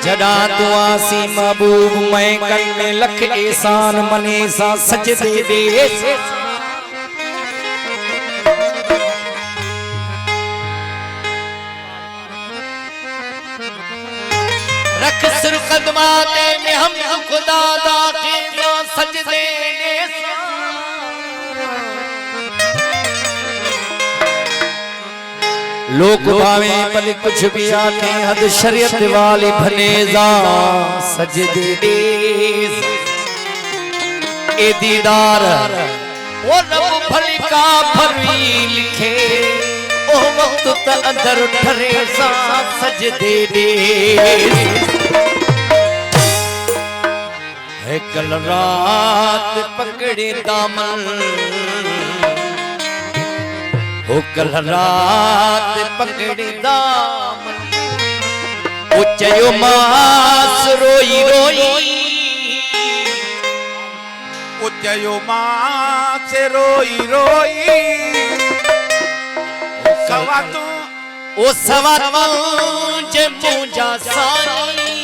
जड़ा तू आसी महबूब मैं कन में लख एहसान मने सा सजदे दे रख सिर कदमाते में हम खुदा दा के सजदे दे लोग भावे भले कुछ भी आके हद शरीयत वाली भनेजा सजदे दे ए दीदार वो रब भली का भरवी लिखे ओ वक्त त अंदर ठरे सा सजदे दे है कल रात पकड़े दामन हो कल रात पकड़े दामन उच्चयो मास रोई रोई उच्चयो मास रोई रोई सवा तू ओ सवा जे मुझा सानी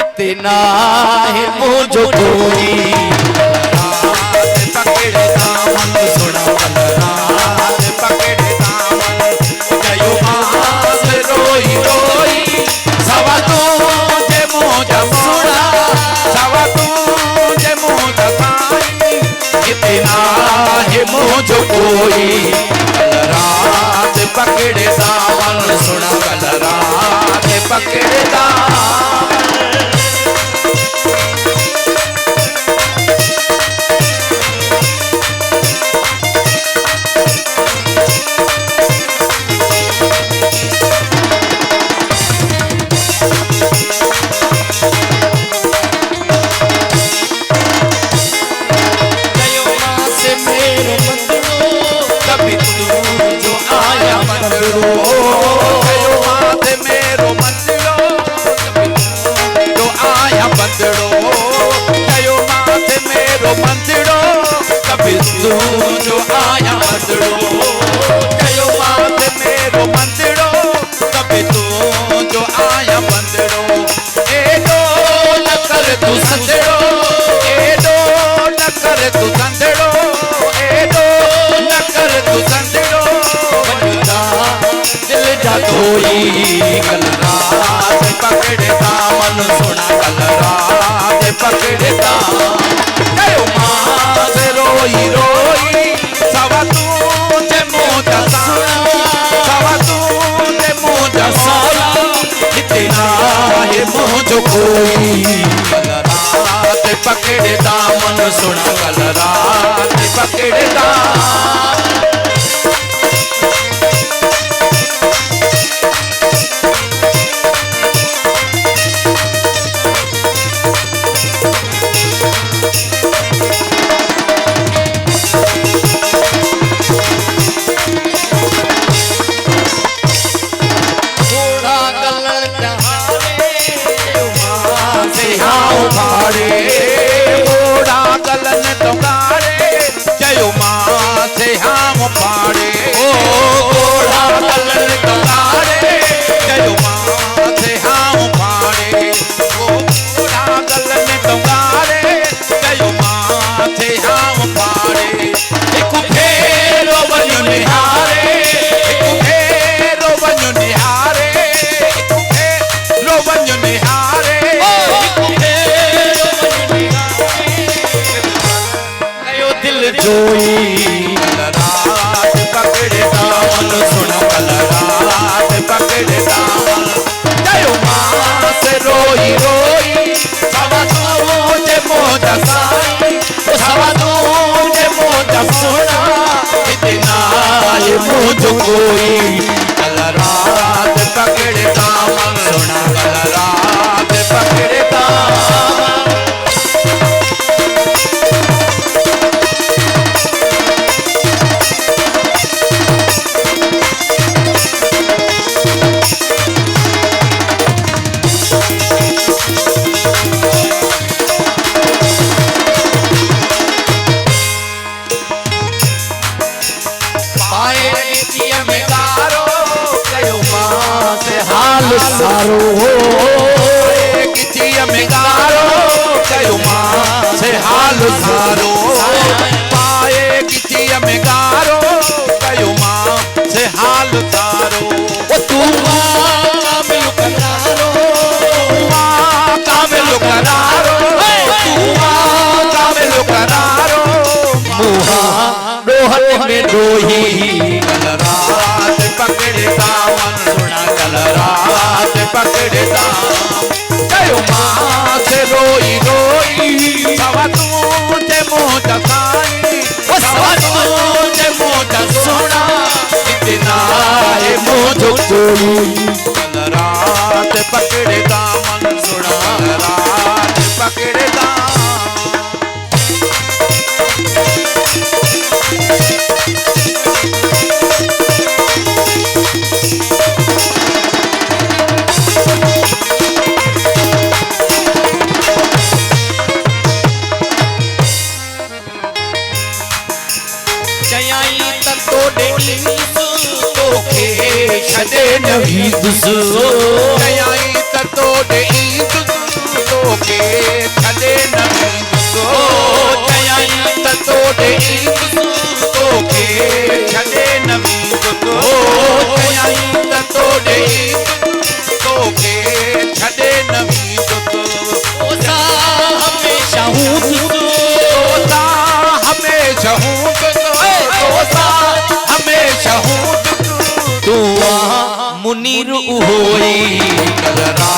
इतना है मुझो कोई रात पकड़े दामन सुना रात पकड़े दामन उच्चयो मास रोई रोई सवा तू जे मुझा सुना सवा तू जे मुझा सानी इतना है मुझो कोई रात पकड़े दामन सुना कल रात पकड़े दामन तू जो आया बदड़ो कयो मात मेरो मंदिरो कभी तू जो आया बंदड़ो एडो न कर तू संदड़ो एडो न कर तू संदड़ो एडो न कर तू संदड़ो बनता दिल जा धोई कल रात पकड़े दामन सुना कल रात पकड़े दामन कयो मात रोई रोई सवा तू जे मोजा सानी सवा तू जे मोजा सानी इतना है मुझो कोई कल रात पकड़े दामन सुना कल रात पकड़े दामन ओड़ा गलन तुम्हारे जयो मां से हम पाड़े ओड़ा गलन तुम्हारे जयो मां से हम पाड़े ओड़ा गलन तुम्हारे जयो मां से हम पाड़े एक फेरो बनो निहारे एक फेरो बनो निहारे एक फेरो बनो निहारे जोई कल रात पकड़े दामन सुना कल रात पकड़े दामन जयो मां से रोई रोई सवा तू जे मोजा सानी सवा तू जे मोजा सुना इतना ये मुझो कोई कल रात पकड़े दामन सुना कल रात पकड़े दामन सारो रोही कल रात पकड़े दामन सुना कल रात पकड़े दामन कयो मां से रोई रोई सवा तुझे मोजा साई सवा तुझे मोजा सुना इतना है मोजो कोई कल रात पकड़े दामन सुना रात पकड़े दामन छदे नवी दुसो कयाई तोड़े ईद तोके छदे नवी दुसो कयाई तोड़े ईद तोके छदे नवी दुसो कयाई तोड़े ईद तोके छदे नवी दुसो ओसा हमेशा हूँ ओसा हमेशा हूँ ओसा हमेशा हूँ तू मुनीर होई कल रात